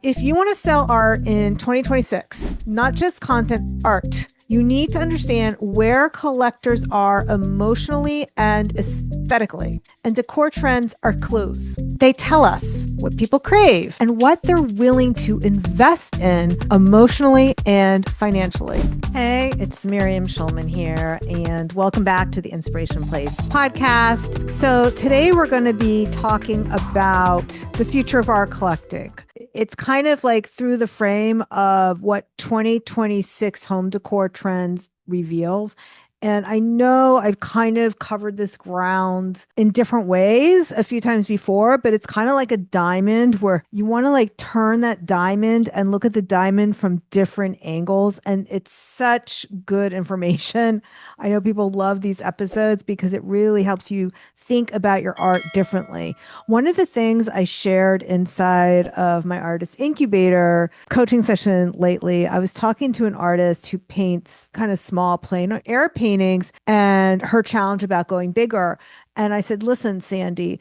If you want to sell art in 2026, not just content, art, you need to understand where collectors are emotionally and aesthetically. And decor trends are clues. They tell us what people crave and what they're willing to invest in emotionally and financially. Hey, it's Miriam Schulman here, and welcome back to the Inspiration Place podcast. So today we're going to be talking about the future of art collecting. It's kind of like through the frame of what 2026 home decor trends reveals. And I know I've kind of covered this ground in different ways a few times before, but it's kind of like a diamond where you want to like turn that diamond and look at the diamond from different angles. And it's such good information. I know people love these episodes because it really helps you think about your art differently. One of the things I shared inside of my artist incubator coaching session lately, I was talking to an artist who paints kind of small plein air paintings and her challenge about going bigger. And I said, listen, Sandy,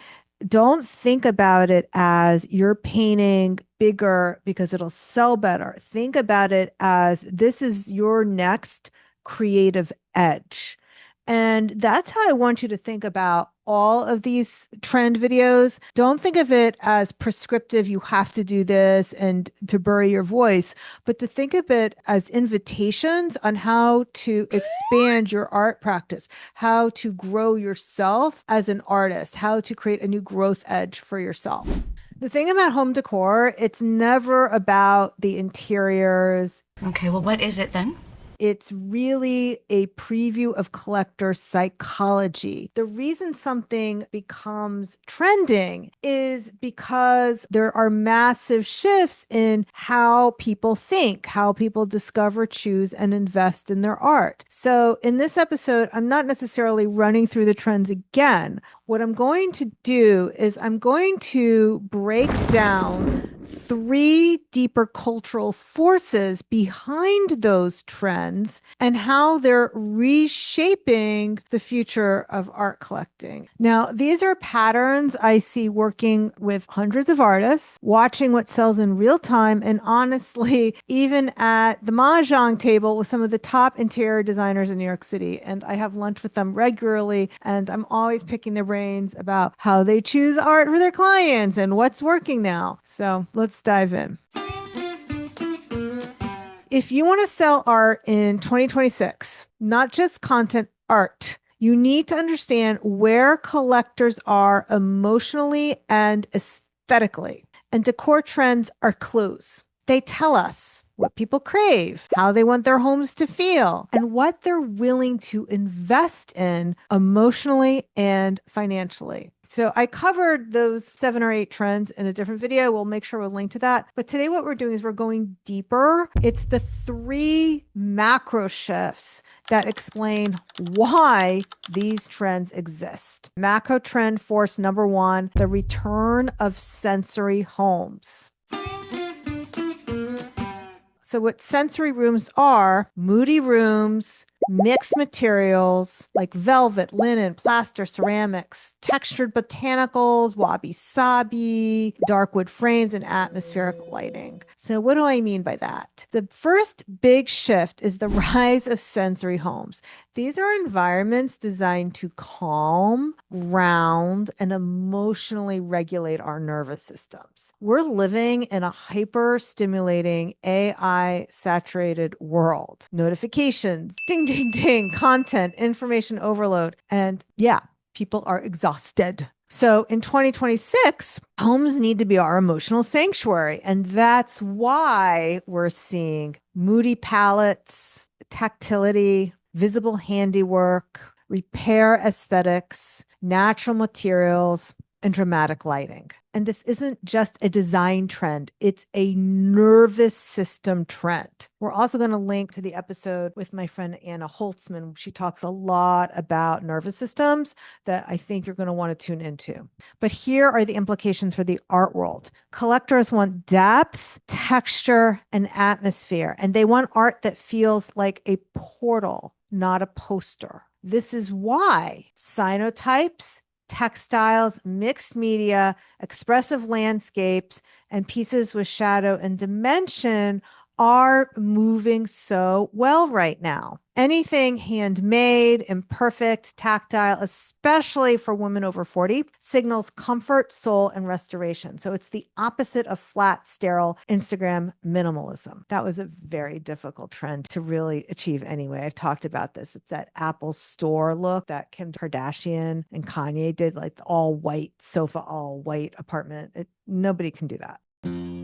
don't think about it as you're painting bigger because it'll sell better. Think about it as this is your next creative edge. And that's how I want you to think about all of these trend videos. Don't think of it as prescriptive, you have to do this and to bury your voice, but to think of it as invitations on how to expand your art practice, how to grow yourself as an artist, how to create a new growth edge for yourself. The thing about home decor, it's never about the interiors. Okay, well, what is it then? It's really a preview of collector psychology. The reason something becomes trending is because there are massive shifts in how people think, how people discover, choose, and invest in their art. So in this episode, I'm not necessarily running through the trends again. What I'm going to do is I'm going to break down 3 deeper cultural forces behind those trends and how they're reshaping the future of art collecting. Now, these are patterns I see working with hundreds of artists, watching what sells in real time, and honestly, even at the mahjong table with some of the top interior designers in New York City. And I have lunch with them regularly, and I'm always picking their brains about how they choose art for their clients and what's working now. So let's dive in. If you want to sell art in 2026, not just content, art, you need to understand where collectors are emotionally and aesthetically. And decor trends are clues. They tell us what people crave, how they want their homes to feel, and what they're willing to invest in emotionally and financially. So I covered those 7 or 8 trends in a different video. We'll make sure we'll link to that. But today what we're doing is we're going deeper. It's the 3 macro shifts that explain why these trends exist. Macro trend force number 1, the return of sensory homes. So what sensory rooms are, moody rooms, mixed materials like velvet, linen, plaster, ceramics, textured botanicals, wabi-sabi, dark wood frames, and atmospheric lighting. So what do I mean by that? The first big shift is the rise of sensory homes. These are environments designed to calm, ground, and emotionally regulate our nervous systems. We're living in a hyper-stimulating, AI-saturated world. Notifications, ding, ding, ding, content, information overload. And yeah, people are exhausted. So in 2026, homes need to be our emotional sanctuary. And that's why we're seeing moody palettes, tactility, visible handiwork, repair aesthetics, natural materials, and dramatic lighting. And this isn't just a design trend, it's a nervous system trend. We're also going to link to the episode with my friend Anna Holtzman. She talks a lot about nervous systems that I think you're going to want to tune into. But here are the implications for the art world. Collectors want depth, texture, and atmosphere, and they want art that feels like a portal, not a poster. This is why cyanotypes, textiles, mixed media, expressive landscapes, and pieces with shadow and dimension are moving so well right now. Anything handmade, imperfect, tactile, especially for women over 40, signals comfort, soul, and restoration. So it's the opposite of flat, sterile Instagram minimalism. That was a very difficult trend to really achieve anyway. I've talked about this. It's that Apple store look that Kim Kardashian and Kanye did, like the all white sofa, all white apartment. Nobody can do that.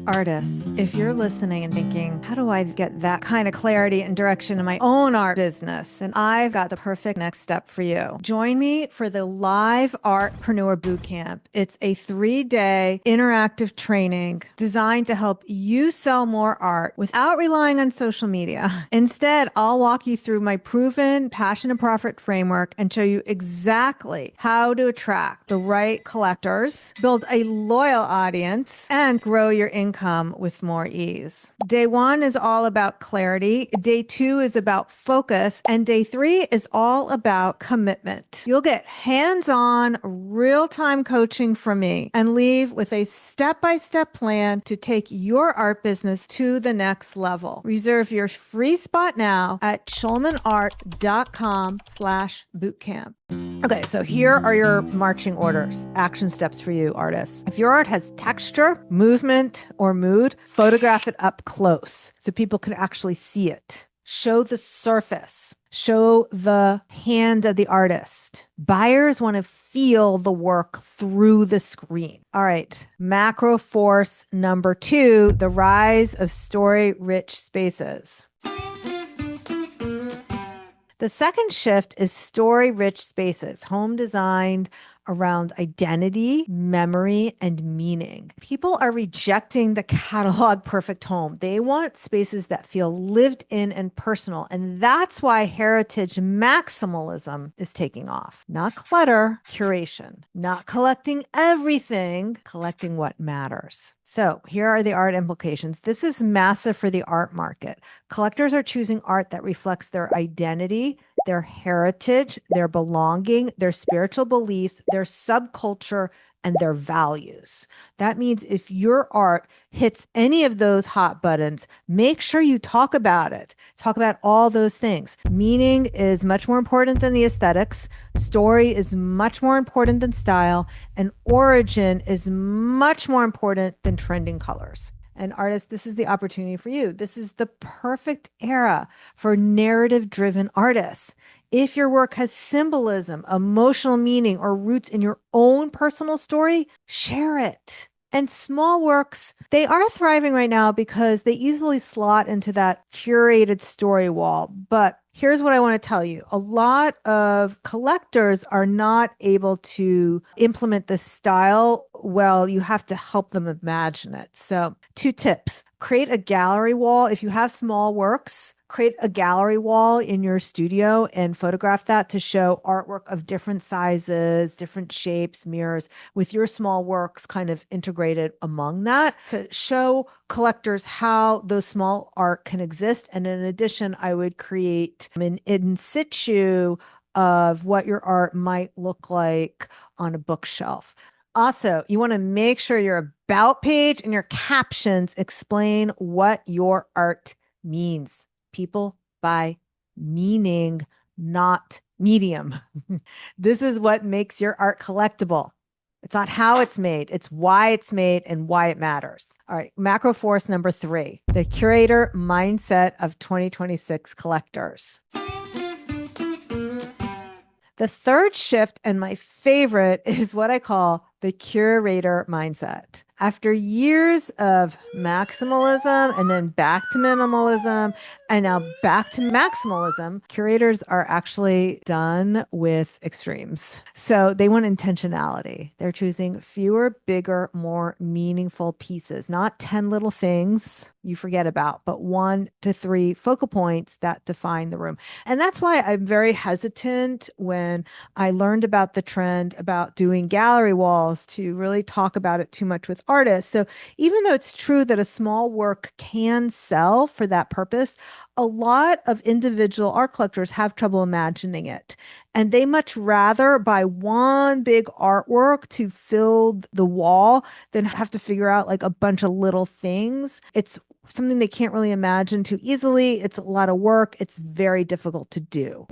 Artists, if you're listening and thinking, how do I get that kind of clarity and direction in my own art business? And I've got the perfect next step for you. Join me for the Live Artpreneur Bootcamp. It's a 3-day interactive training designed to help you sell more art without relying on social media. Instead, I'll walk you through my proven passion and profit framework and show you exactly how to attract the right collectors, build a loyal audience, and grow your income with more ease. Day 1 is all about clarity. Day 2 is about focus. And day 3 is all about commitment. You'll get hands-on, real-time coaching from me and leave with a step-by-step plan to take your art business to the next level. Reserve your free spot now at schulmanart.com/bootcamp. Okay, so here are your marching orders, action steps for you, artists. If your art has texture, movement, or mood, photograph it up close so people can actually see it. Show the surface. Show the hand of the artist. Buyers want to feel the work through the screen. All right, macro force number 2, the rise of story-rich spaces. The second shift is story-rich spaces, home designed around identity, memory, and meaning. People are rejecting the catalog perfect home. They want spaces that feel lived in and personal. And that's why heritage maximalism is taking off. Not clutter, curation. Not collecting everything, collecting what matters. So here are the art implications. This is massive for the art market. Collectors are choosing art that reflects their identity, their heritage, their belonging, their spiritual beliefs, their subculture, and their values. That means if your art hits any of those hot buttons, make sure you talk about it. Talk about all those things. Meaning is much more important than the aesthetics. Story is much more important than style. And origin is much more important than trending colors. And artists, this is the opportunity for you. This is the perfect era for narrative-driven artists. If your work has symbolism, emotional meaning, or roots in your own personal story, share it. And small works, they are thriving right now because they easily slot into that curated story wall. But here's what I want to tell you. A lot of collectors are not able to implement this style well. You have to help them imagine it. So 2 tips. Create a gallery wall. If you have small works, create a gallery wall in your studio and photograph that to show artwork of different sizes, different shapes, mirrors, with your small works kind of integrated among that to show collectors how those small art can exist. And in addition, I would create an in situ of what your art might look like on a bookshelf. Also, you want to make sure your about page and your captions explain what your art means. People buy meaning, not medium. This is what makes your art collectible. It's not how it's made, it's why it's made and why it matters. All right, macro force number 3, the curator mindset of 2026 collectors. The third shift, and my favorite, is what I call the curator mindset. After years of maximalism and then back to minimalism and now back to maximalism, curators are actually done with extremes. So they want intentionality. They're choosing fewer, bigger, more meaningful pieces, not 10 little things you forget about, but 1 to 3 focal points that define the room. And that's why I'm very hesitant when I learned about the trend about doing gallery walls to really talk about it too much with artists. So even though it's true that a small work can sell for that purpose, a lot of individual art collectors have trouble imagining it. And they much rather buy one big artwork to fill the wall than have to figure out like a bunch of little things. It's something they can't really imagine too easily. It's a lot of work. It's very difficult to do.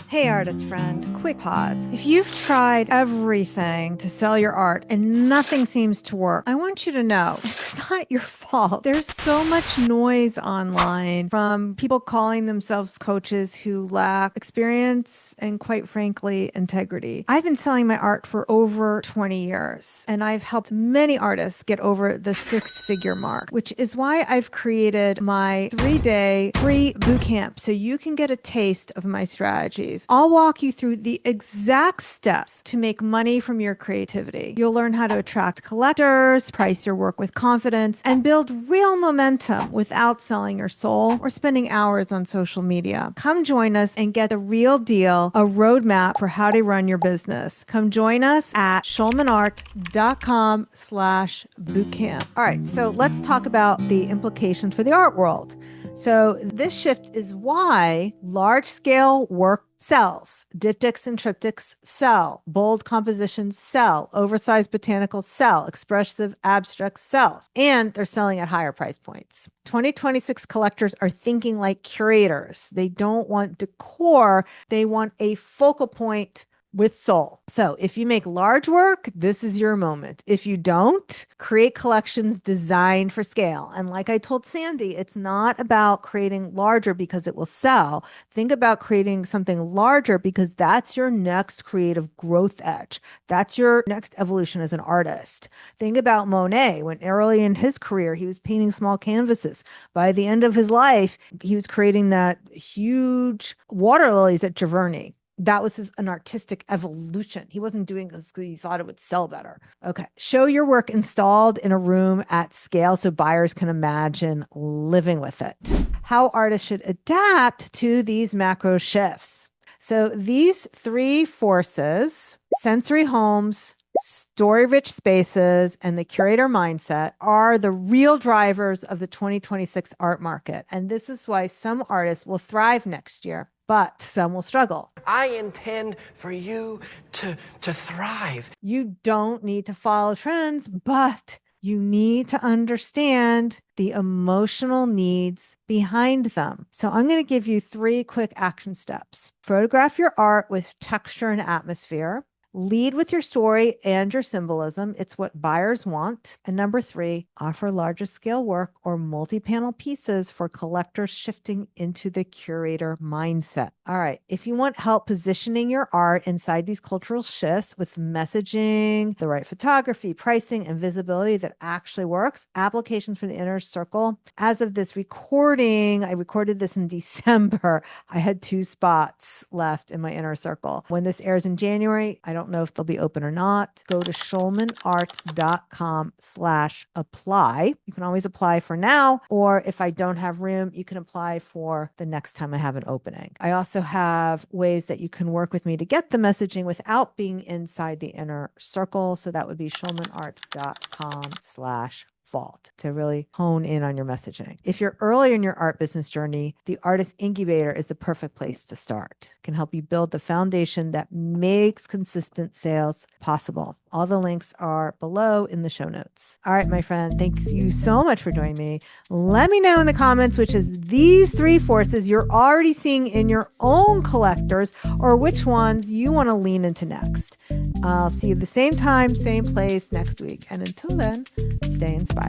Hey, artist friend, quick pause. If you've tried everything to sell your art and nothing seems to work, I want you to know it's not your fault. There's so much noise online from people calling themselves coaches who lack experience and, quite frankly, integrity. I've been selling my art for over 20 years, and I've helped many artists get over the 6-figure mark, which is why I've created my 3-day free bootcamp so you can get a taste of my strategies. I'll walk you through the exact steps to make money from your creativity. You'll learn how to attract collectors, price your work with confidence, and build real momentum without selling your soul or spending hours on social media. Come join us and get the real deal, a roadmap for how to run your business. Come join us at schulmanart.com/bootcamp. All right, so let's talk about the implications for the art world. So this shift is why large-scale work sells. Diptychs and triptychs sell. Bold compositions sell. Oversized botanicals sell. Expressive abstracts sells. And they're selling at higher price points. 2026 collectors are thinking like curators. They don't want decor. They want a focal point with soul. So if you make large work, this is your moment. If you don't, create collections designed for scale. And like I told Sandy, it's not about creating larger because it will sell. Think about creating something larger because that's your next creative growth edge. That's your next evolution as an artist. Think about Monet. When early in his career, he was painting small canvases. By the end of his life, he was creating that huge water lilies at Giverny. That was an artistic evolution. He wasn't doing this because he thought it would sell better. Okay. Show your work installed in a room at scale so buyers can imagine living with it. How artists should adapt to these macro shifts. So these 3 forces, sensory homes, story-rich spaces, and the curator mindset are the real drivers of the 2026 art market. And this is why some artists will thrive next year, but some will struggle. I intend for you to thrive. You don't need to follow trends, but you need to understand the emotional needs behind them. So I'm going to give you 3 quick action steps. Photograph your art with texture and atmosphere. Lead with your story and your symbolism. It's what buyers want. And number 3, offer larger scale work or multi-panel pieces for collectors shifting into the curator mindset. All right. If you want help positioning your art inside these cultural shifts with messaging, the right photography, pricing, and visibility that actually works, applications for the inner circle. As of this recording, I recorded this in December. I had 2 spots left in my inner circle. When this airs in January, I don't know if they'll be open or not. Go to schulmanart.com/apply. You can always apply for now, or if I don't have room, you can apply for the next time I have an opening. I also have ways that you can work with me to get the messaging without being inside the inner circle. So that would be schulmanart.com/vault to really hone in on your messaging. If you're early in your art business journey, the Artist Incubator is the perfect place to start. It can help you build the foundation that makes consistent sales possible. All the links are below in the show notes. All right, my friend, thanks you so much for joining me. Let me know in the comments which is these 3 forces you're already seeing in your own collectors or which ones you want to lean into next. I'll see you the same time, same place next week. And until then, stay inspired.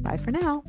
Bye for now.